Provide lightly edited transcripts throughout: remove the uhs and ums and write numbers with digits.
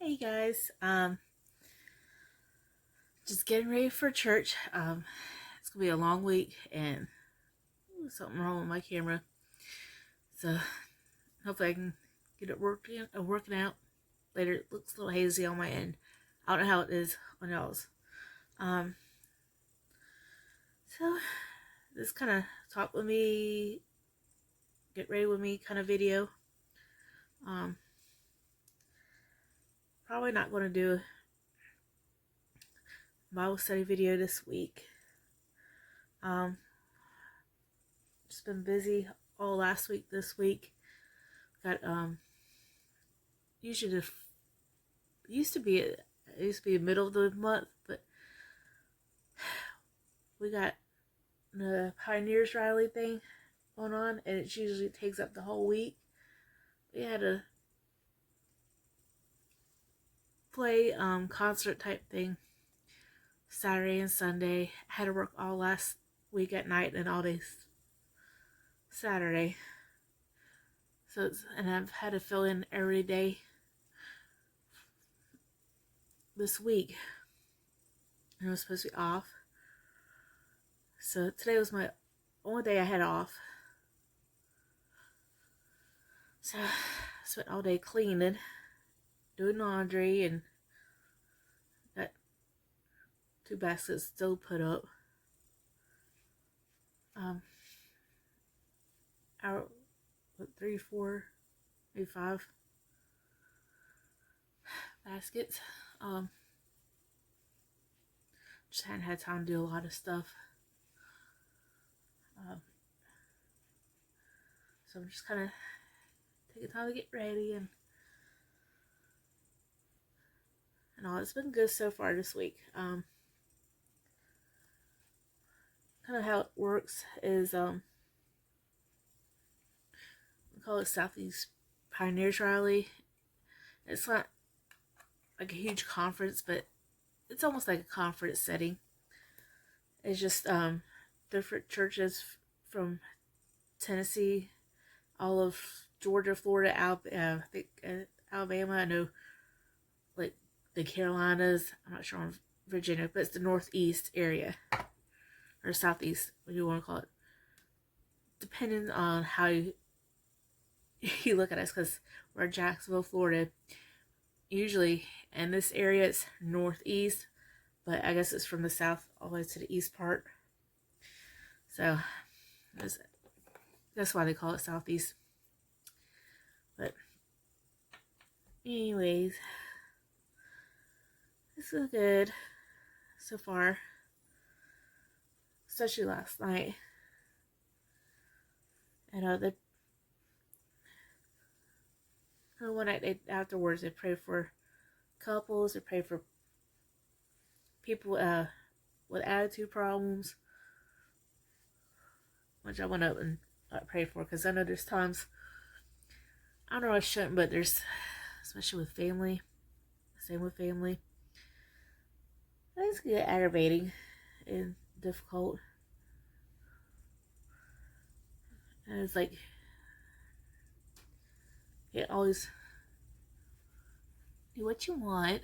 Hey guys, just getting ready for church. It's gonna be a long week and something wrong with my camera, so hopefully I can get it working out later. It looks a little hazy on my end. I don't know how it is on y'all's. Um, so this kind of talk with me, get ready with me kind of video. Um, Probably not going to do a Bible study video this week. Just been busy all last week, this week. Got usually used to be the middle of the month, but we got the Pioneers Rally thing going on, and it usually takes up the whole week. We had a play concert type thing Saturday and Sunday. I had to work all last week at night and all day Saturday. And I've had to fill in every day this week. And I was supposed to be off. So today was my only day I had off. So I spent all day cleaning, doing laundry, and got 2 baskets still put up. Out 3, 4, maybe 5 baskets. Just hadn't had time to do a lot of stuff. So I'm just kind of taking time to get ready and all. It's been good so far this week. Kind of how it works is we call it Southeast Pioneers Rally. It's not like a huge conference, but it's almost like a conference setting. It's just different churches from Tennessee, all of Georgia, Florida, I think Alabama. I know, like the Carolinas. I'm not sure on Virginia, but it's the Northeast area or Southeast, what you want to call it, depending on how you look at us. Because we're in Jacksonville, Florida. Usually in this area it's Northeast, but I guess it's from the south all the way to the east part. So that's why they call it Southeast. But anyways, this is good so far, especially last night. And one night afterwards they pray for couples, they pray for people with attitude problems, which I went up and prayed for, because I know there's times, I don't know, I shouldn't, but there's, especially with family, same with family, things get aggravating and difficult. And it's like, you always do what you want.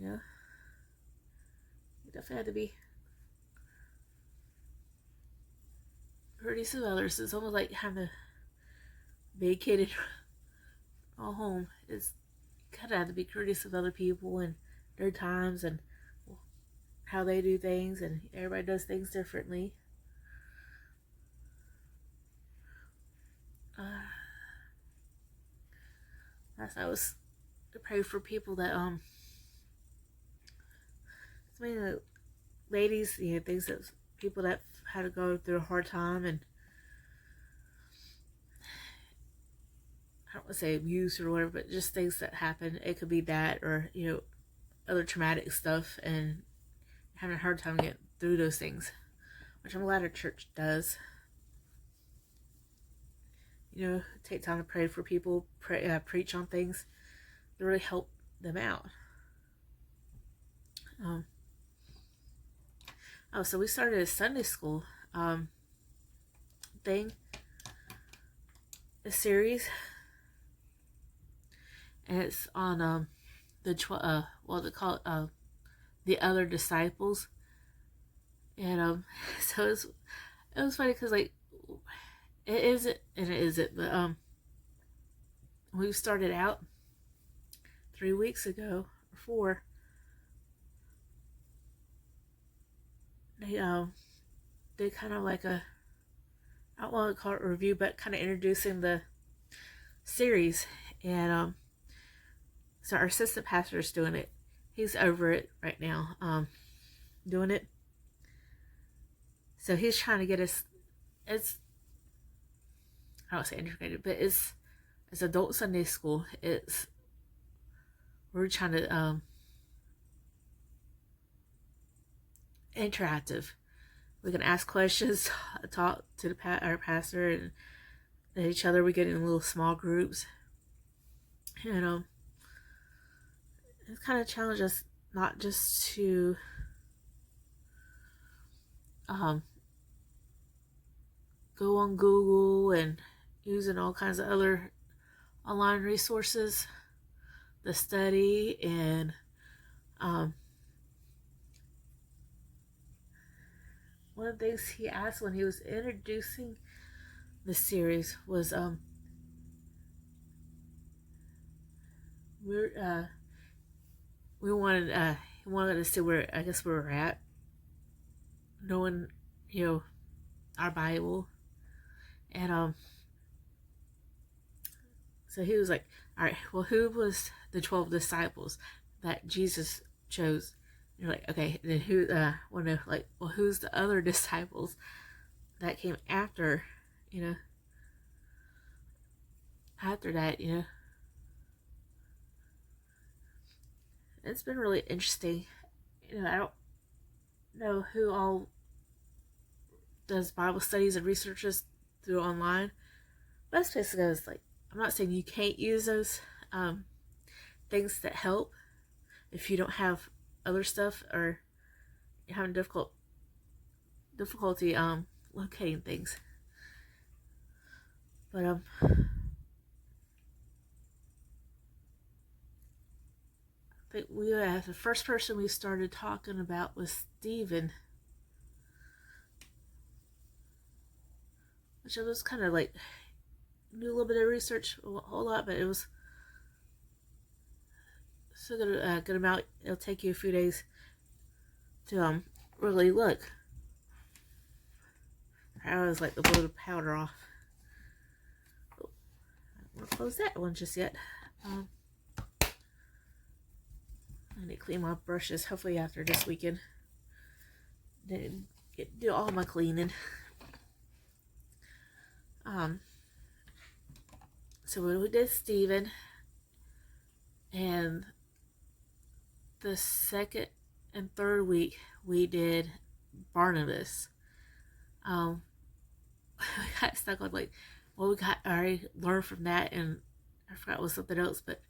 Yeah. You definitely have to be courteous of others. It's almost like having a big kid at home. It's kind of have to be courteous of other people and their times and how they do things, and everybody does things differently. Last night was to pray for people that it's mainly the ladies, things that people that had to go through a hard time, and I don't want to say abuse or whatever, but just things that happen. It could be that, or other traumatic stuff, and having a hard time getting through those things, which I'm glad our church does. Take time to pray for people, preach on things to really help them out. So we started a Sunday school thing, a series, and it's on what they call it, the other disciples, and so it was funny because like it isn't and it isn't, but we started out 3 weeks ago or 4. They did kind of like a, I don't want to call it a review, but kind of introducing the series, and so our assistant pastor is doing it. He's over it right now, doing it. So he's trying to get us. It's, I don't say integrated, but it's adult Sunday school. We're trying to interactive. We can ask questions, talk to our pastor and each other. We get in little small groups, and it kind of challenges us not just to go on Google and using all kinds of other online resources, the study, and one of the things he asked when he was introducing the series was we wanted he wanted to see where I guess where we're at, knowing our Bible, and so he was like, all right, well, who was the 12 disciples that Jesus chose? And you're like, okay, then who? Want to like, well, who's the other disciples that came after? After that, it's been really interesting. I don't know who all does Bible studies and researches through online. Best place to go is like, I'm not saying you can't use those things that help if you don't have other stuff or you're having difficulty locating things. But I think the first person we started talking about was Stephen, which I was kind of like do a little bit of research, a whole lot, but it was so good amount. It'll take you a few days to really look. I always like to blow the powder off. Oh, I don't want to close that one just yet. I need to clean my brushes. Hopefully after this weekend, then do all my cleaning. So we did Stephen, and the second and third week we did Barnabas. We got stuck on like, well, we got already learned from that, and I forgot it was something else, but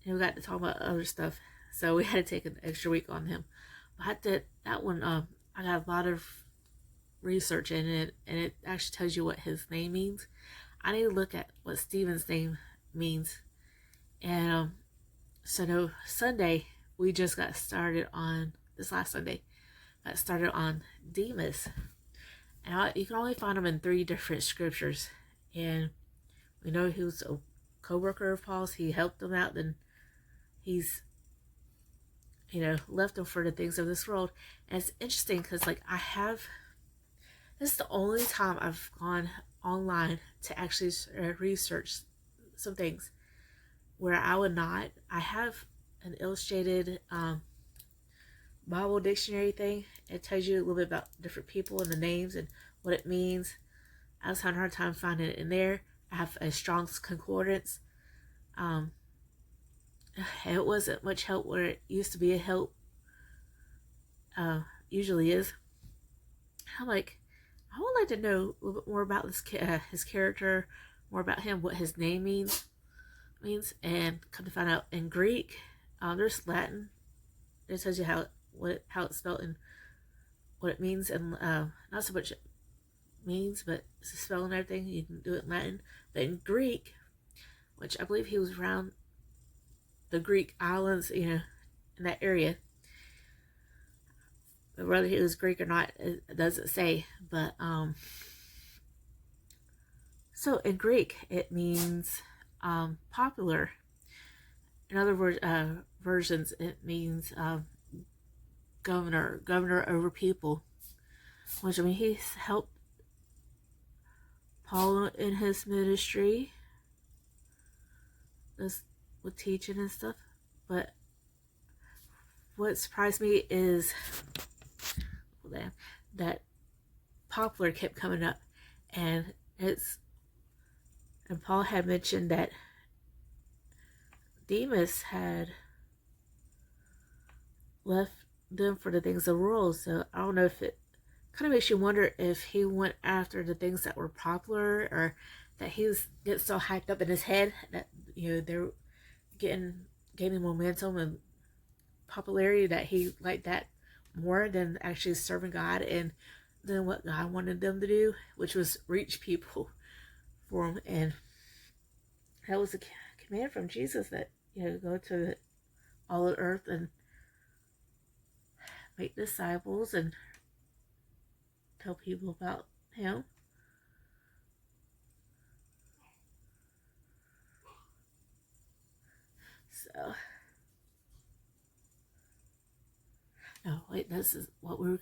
we got to talk about other stuff, so we had to take an extra week on him. But that one, I got a lot of research in it, and it actually tells you what his name means. I need to look at what Stephen's name means. And so no, Sunday we just got started on this last Sunday. Got started on Demas, and you can only find him in 3 different scriptures. And we know he was a co-worker of Paul's. He helped him out. Then he's left him for the things of this world. And it's interesting because like this is the only time I've gone online to actually research some things where I would not. I have an illustrated Bible dictionary thing. It tells you a little bit about different people and the names and what it means. I was having a hard time finding it in there. I have a Strong's Concordance. It wasn't much help where it used to be a help. Usually is. I'm like, I would like to know a little bit more about his character, more about him, what his name means, and come to find out in Greek, there's Latin. It tells you how it's spelled and what it means, and not so much it means, but it's the spelling and everything. You can do it in Latin, but in Greek, which I believe he was around the Greek islands, in that area. But whether he was Greek or not, it doesn't say. But so in Greek, it means popular. In other words, versions, it means governor over people. Which, I mean, he's helped Paul in his ministry with teaching and stuff. But what surprised me is that popular kept coming up, and Paul had mentioned that Demas had left them for the things of the world. So I don't know if it kind of makes you wonder if he went after the things that were popular, or that he was getting so hyped up in his head that they're gaining momentum and popularity, that he liked that more than actually serving God and doing what God wanted them to do, which was reach people for him. And that was a command from Jesus, that go to all of earth and make disciples and tell people about him. So, no, wait, this is what we're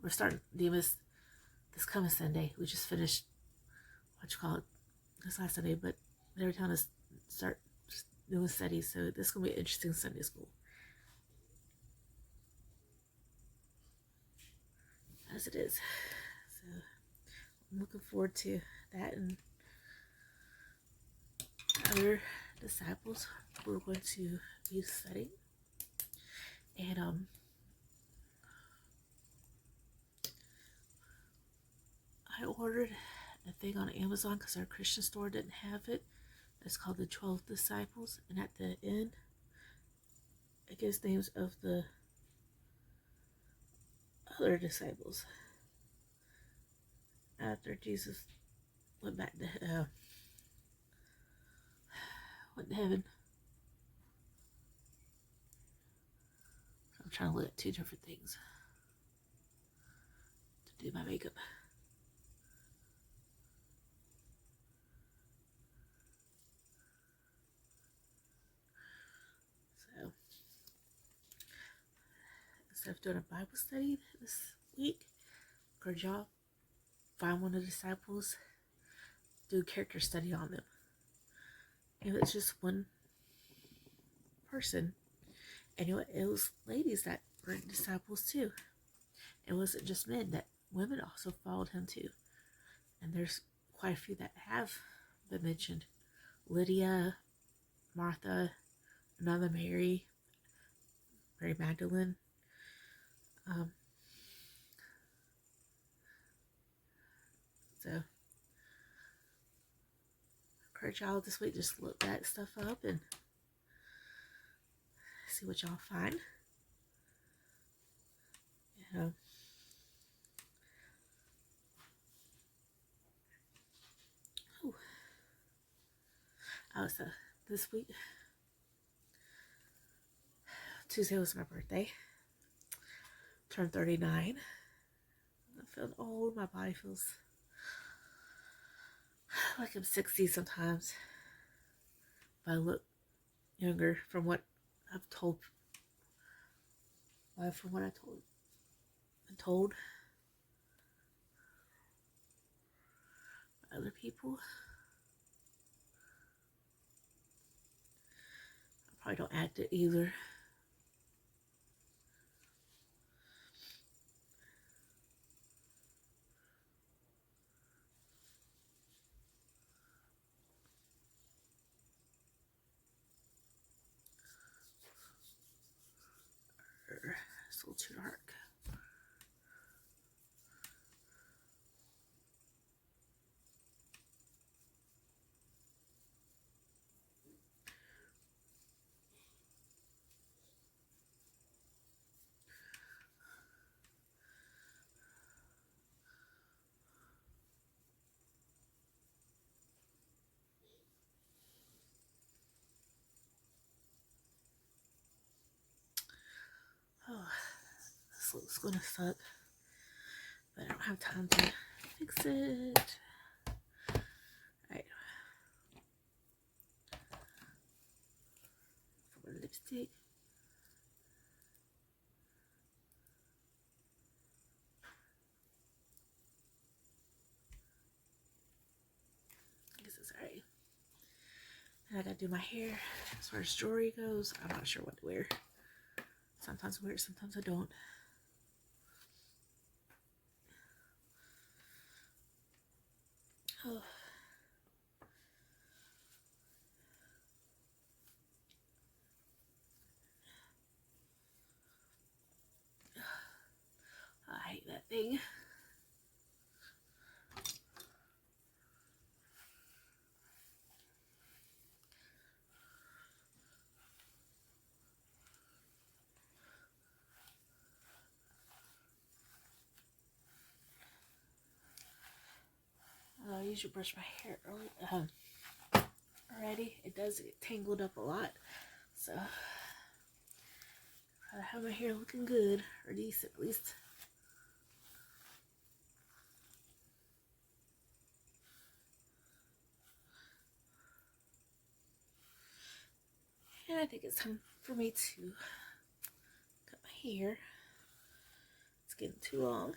starting Demas this coming Sunday. We just finished what you call it this last Sunday, but they were telling us start doing studies, so this is gonna be an interesting Sunday school. As it is. So I'm looking forward to that and other disciples we're going to be studying. And I ordered a thing on Amazon because our Christian store didn't have it. It's called the 12 Disciples, and at the end it gives names of the other disciples after Jesus went back to went to heaven. I'm trying to look at two different things to do my makeup. So instead of doing a Bible study this week, encourage y'all find one of the disciples, do a character study on them. If it's just one person, and it was ladies that were disciples too. It wasn't just men, that women also followed him too. And there's quite a few that have been mentioned. Lydia, Martha, another Mary Magdalene. So encourage y'all this week, just look that stuff up and see what y'all find. So this week, Tuesday was my birthday. Turned 39. I feel old. My body feels like I'm 60 sometimes. But I look younger from what I've told. From what I'm told by other people. I probably don't act it either. It's a little too dark. this looks gonna suck, but I don't have time to fix it. Alright. For my lipstick. I guess it's alright. And I gotta do my hair. As far as jewelry goes, I'm not sure what to wear. Sometimes I wear it, sometimes I don't. Oh. I hate that thing. I usually brush my hair early, already. It does get tangled up a lot, so I have my hair looking good, or decent at least. And I think it's time for me to cut my hair. It's getting too long.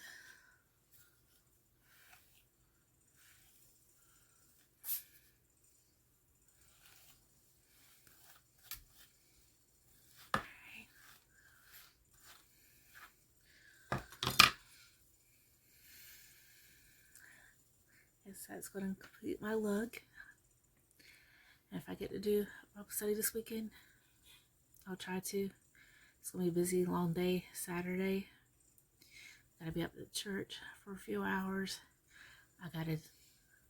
Yes, that's going to complete my look. And if I get to do Bible study this weekend, I'll try to. It's going to be a busy, long day, Saturday. Gotta be up at church for a few hours. I got a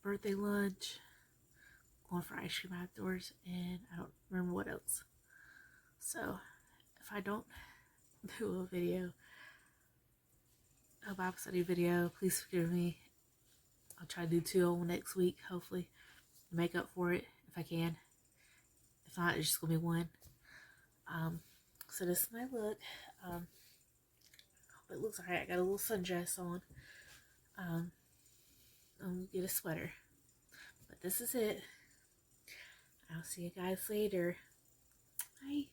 birthday lunch, going for ice cream outdoors, and I don't remember what else. So, if I don't do a video, a Bible study video, please forgive me. I'll try to do 2 next week, hopefully, to make up for it if I can. If not, it's just gonna be 1. So this is my look. Hope it looks alright. I got a little sundress on. I'm gonna get a sweater. But this is it. I'll see you guys later. Bye.